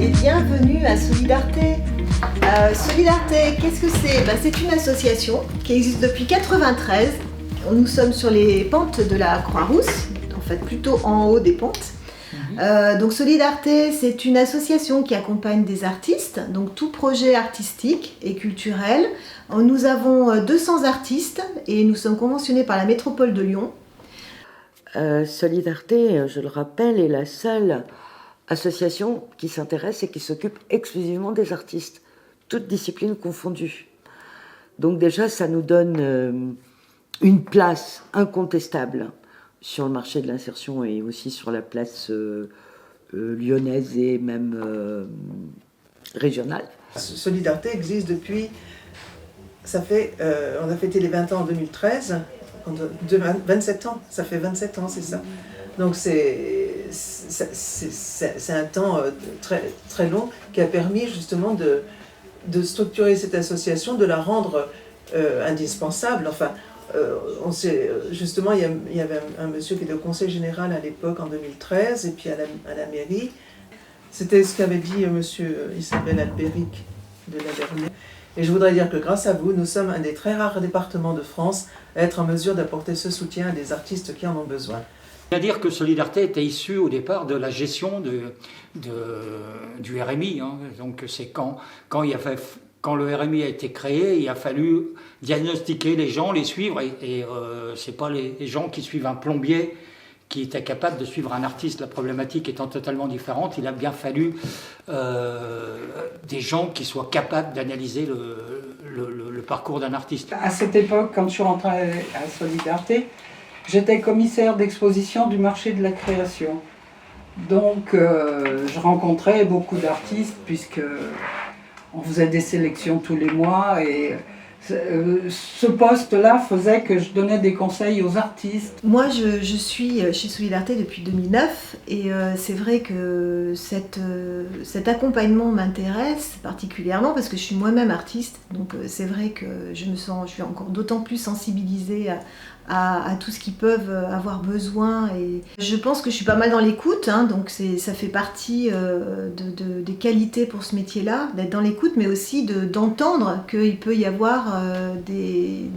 et bienvenue à Solidarté. Solidarté, qu'est-ce que c'est? C'est une association qui existe depuis 1993. Nous sommes sur les pentes de la Croix-Rousse, en fait plutôt en haut des pentes. Donc Solidarté, c'est une association qui accompagne des artistes, donc tout projet artistique et culturel. Nous avons 200 artistes et nous sommes conventionnés par la métropole de Lyon. Solidarté, je le rappelle, est la seule association qui s'intéresse et qui s'occupe exclusivement des artistes, toutes disciplines confondues. Donc déjà, ça nous donne une place incontestable sur le marché de l'insertion et aussi sur la place lyonnaise et même régionale. Solidarté existe depuis, on a fêté les 20 ans en 2013, 27 ans, ça fait 27 ans, c'est ça. Donc c'est un temps très, très long qui a permis justement de structurer cette association, de la rendre indispensable. Enfin, justement, il y avait un monsieur qui était au conseil général à l'époque en 2013 et puis à la mairie. C'était ce qu'avait dit monsieur Isabelle Albéric de la dernière. Et je voudrais dire que grâce à vous, nous sommes un des très rares départements de France à être en mesure d'apporter ce soutien à des artistes qui en ont besoin. C'est-à-dire que Solidarté était issue au départ de la gestion du RMI. Donc c'est quand le RMI a été créé, il a fallu diagnostiquer les gens, les suivre. Et c'est pas les gens qui suivent un plombier qui était capable de suivre un artiste. La problématique étant totalement différente, il a bien fallu des gens qui soient capables d'analyser le parcours d'un artiste. À cette époque, quand je suis rentrée à Solidarté, j'étais commissaire d'exposition du marché de la création. Donc je rencontrais beaucoup d'artistes puisque on faisait des sélections tous les mois et ce poste-là faisait que je donnais des conseils aux artistes. Moi, je suis chez Solidarté depuis 2009 et c'est vrai que cet accompagnement m'intéresse particulièrement parce que je suis moi-même artiste. Donc c'est vrai que je suis encore d'autant plus sensibilisée à tout ce qu'ils peuvent avoir besoin. Et je pense que je suis pas mal dans l'écoute, donc ça fait partie des qualités pour ce métier-là, d'être dans l'écoute, mais aussi d'entendre qu'il peut y avoir des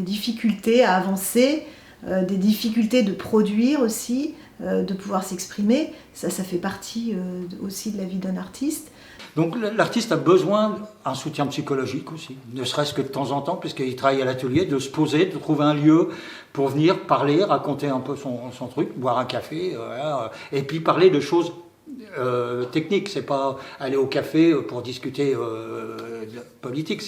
difficultés à avancer, des difficultés de produire aussi, de pouvoir s'exprimer. Ça fait partie aussi de la vie d'un artiste. Donc l'artiste a besoin d'un soutien psychologique aussi, ne serait-ce que de temps en temps, puisqu'il travaille à l'atelier, de se poser, de trouver un lieu pour venir parler, raconter un peu son truc, boire un café, et puis parler de choses techniques. C'est pas aller au café pour discuter de politique,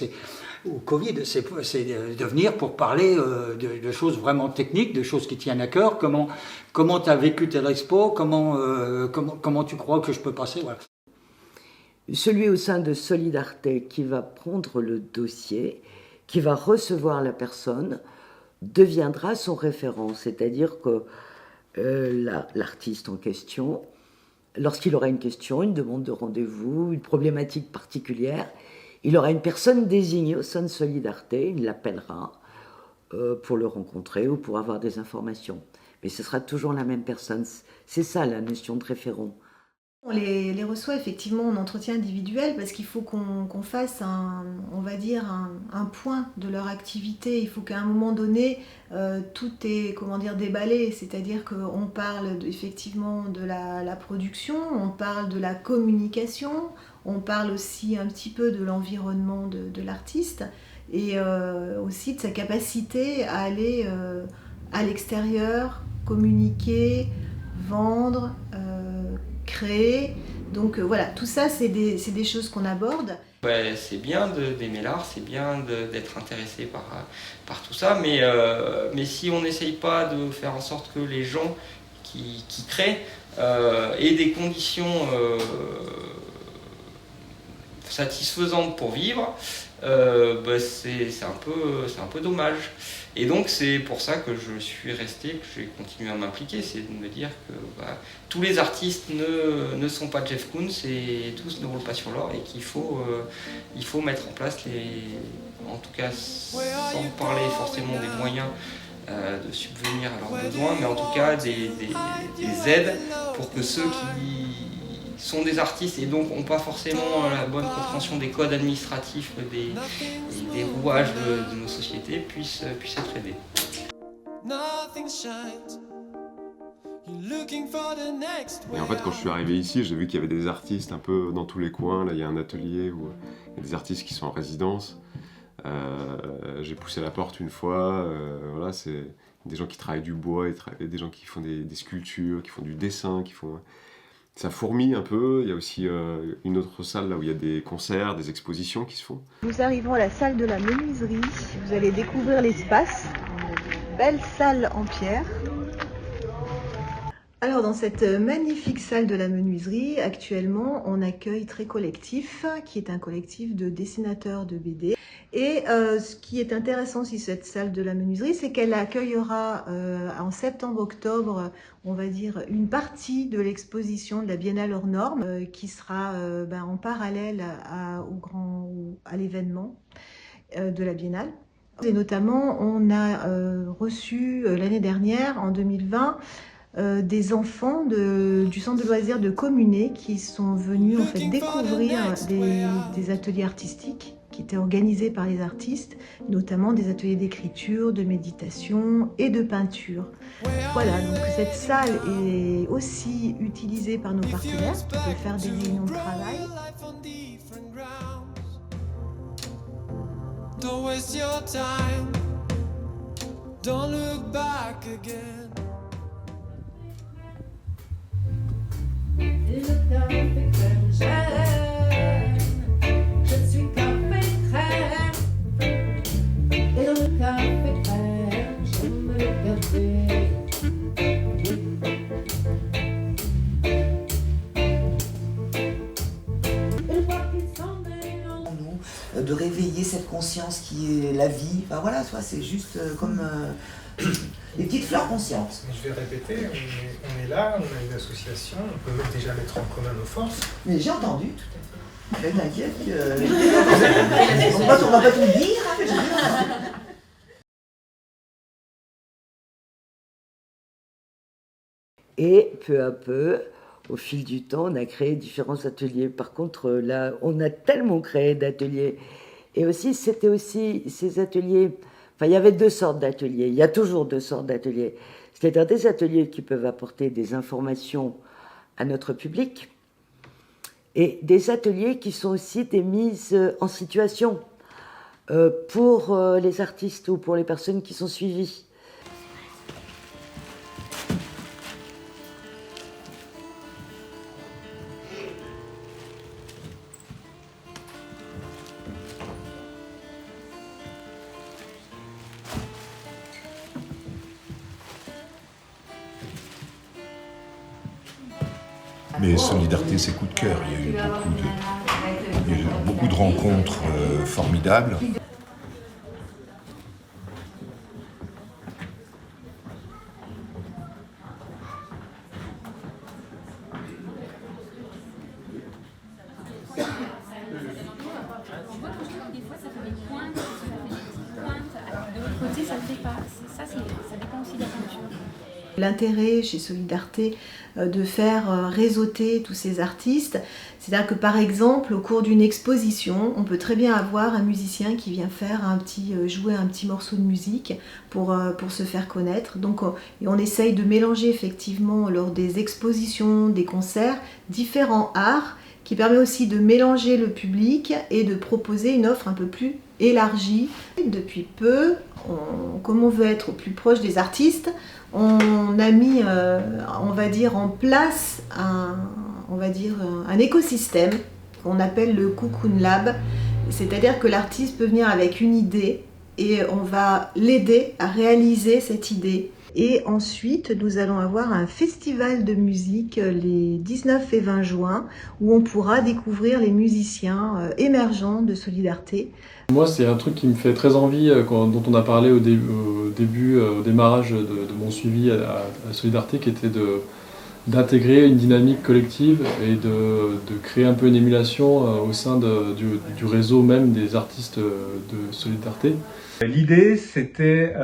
au Covid, c'est de venir pour parler de choses vraiment techniques, de choses qui tiennent à cœur. Comment tu as vécu tel expo, comment tu crois que je peux passer, voilà. Celui au sein de Solidarté qui va prendre le dossier, qui va recevoir la personne, deviendra son référent. C'est-à-dire que l'artiste en question, lorsqu'il aura une question, une demande de rendez-vous, une problématique particulière, il aura une personne désignée au sein de Solidarté, il l'appellera pour le rencontrer ou pour avoir des informations. Mais ce sera toujours la même personne. C'est ça la notion de référent. On les reçoit effectivement en entretien individuel parce qu'il faut qu'on fasse un point de leur activité. Il faut qu'à un moment donné, tout est déballé. C'est-à-dire qu'on parle effectivement de la production, on parle de la communication, on parle aussi un petit peu de l'environnement de l'artiste et aussi de sa capacité à aller à l'extérieur, communiquer, vendre, créer. Donc voilà, tout ça c'est des choses qu'on aborde. Ouais, c'est bien d'aimer l'art, c'est bien d'être intéressé par tout ça, mais si on n'essaye pas de faire en sorte que les gens qui créent aient des conditions satisfaisantes pour vivre, c'est un peu dommage. Et donc c'est pour ça que je suis resté, que j'ai continué à m'impliquer, c'est de me dire que tous les artistes ne sont pas Jeff Koons et tous ne roulent pas sur l'or et qu'il faut mettre en place en tout cas sans parler forcément des moyens de subvenir à leurs besoins, mais en tout cas des aides pour que ceux sont des artistes et donc n'ont pas forcément la bonne compréhension des codes administratifs, des rouages de nos sociétés, puissent être aidés. Et en fait, quand je suis arrivé ici, j'ai vu qu'il y avait des artistes un peu dans tous les coins. Là, il y a un atelier où il y a des artistes qui sont en résidence. J'ai poussé la porte une fois. Voilà, c'est des gens qui travaillent du bois, des gens qui font des sculptures, qui font du dessin, ça fourmille un peu. Il y a aussi une autre salle là où il y a des concerts, des expositions qui se font. Nous arrivons à la salle de la menuiserie. Vous allez découvrir l'espace. Une belle salle en pierre. Alors dans cette magnifique salle de la menuiserie, actuellement on accueille Très Collectif, qui est un collectif de dessinateurs de BD. Et ce qui est intéressant aussi cette salle de la menuiserie, c'est qu'elle accueillera en septembre-octobre, on va dire, une partie de l'exposition de la Biennale hors norme, qui sera en parallèle à l'événement de la Biennale. Et notamment, on a reçu l'année dernière, en 2020, des enfants du centre de loisirs de Communé qui sont venus en fait découvrir des ateliers artistiques qui étaient organisés par les artistes, notamment des ateliers d'écriture, de méditation et de peinture. Voilà, donc cette salle est aussi utilisée par nos partenaires qui peuvent faire des réunions de travail. Don't waste your time. Don't look back again. De réveiller cette conscience qui est la vie. Enfin voilà, c'est juste comme des petites fleurs conscientes. Je vais répéter, on est là, on a une association, on peut déjà mettre en commun nos forces. Mais j'ai entendu, tout à fait. T'inquiète on va pas tout dire, hein, mais j'ai bien. Et peu à peu, au fil du temps, on a créé différents ateliers. Par contre, là, on a tellement créé d'ateliers. Et aussi, c'était aussi ces ateliers... Enfin, il y avait deux sortes d'ateliers. Il y a toujours deux sortes d'ateliers. C'est-à-dire des ateliers qui peuvent apporter des informations à notre public et des ateliers qui sont aussi des mises en situation pour les artistes ou pour les personnes qui sont suivies. Mais Solidarté, c'est coup de cœur. Il y a eu beaucoup de rencontres formidables. L'intérêt chez Solidarté de faire réseauter tous ces artistes, c'est-à-dire que par exemple au cours d'une exposition, on peut très bien avoir un musicien qui vient faire jouer un petit morceau de musique pour se faire connaître. Donc on essaye de mélanger effectivement lors des expositions, des concerts, différents arts, qui permet aussi de mélanger le public et de proposer une offre un peu plus élargie. Depuis peu, comme on veut être au plus proche des artistes, on a mis, on va dire, en place un écosystème qu'on appelle le Cocoon Lab. C'est-à-dire que l'artiste peut venir avec une idée et on va l'aider à réaliser cette idée. Et ensuite, nous allons avoir un festival de musique les 19 et 20 juin où on pourra découvrir les musiciens émergents de Solidarté. Moi, c'est un truc qui me fait très envie, dont on a parlé au démarrage de mon suivi à Solidarté, qui était d'intégrer une dynamique collective et de créer un peu une émulation au sein du réseau même des artistes de Solidarté. L'idée, c'était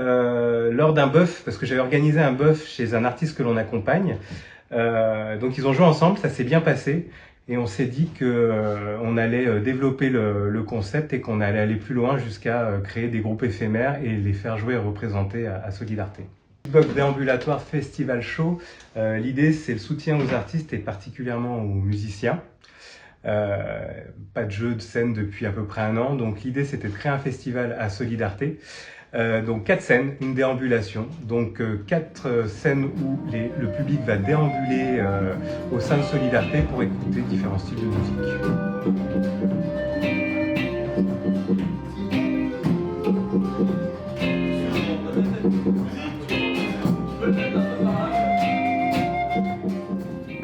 lors d'un bœuf, parce que j'avais organisé un bœuf chez un artiste que l'on accompagne. Donc ils ont joué ensemble, ça s'est bien passé. Et on s'est dit qu'on allait développer le concept et qu'on allait aller plus loin jusqu'à créer des groupes éphémères et les faire jouer et représenter à Solidarté. Beatbox déambulatoire Festival Show, l'idée c'est le soutien aux artistes et particulièrement aux musiciens. Pas de jeu de scène depuis à peu près 1 an, donc l'idée c'était de créer un festival à Solidarté. Donc 4 scènes, une déambulation, donc 4 scènes où le public va déambuler au sein de Solidarté pour écouter différents styles de musique.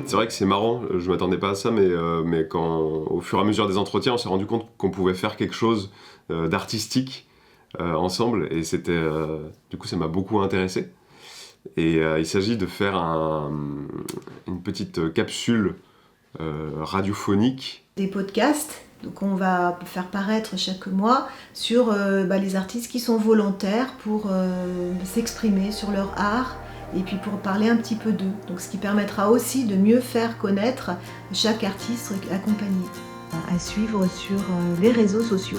C'est vrai que c'est marrant, je ne m'attendais pas à ça, mais au fur et à mesure des entretiens, on s'est rendu compte qu'on pouvait faire quelque chose d'artistique ensemble, et du coup ça m'a beaucoup intéressé. Et il s'agit de faire une petite capsule radiophonique. Des podcasts qu'on va faire paraître chaque mois sur les artistes qui sont volontaires pour s'exprimer sur leur art, et puis pour parler un petit peu d'eux. Donc ce qui permettra aussi de mieux faire connaître chaque artiste accompagné. À suivre sur les réseaux sociaux.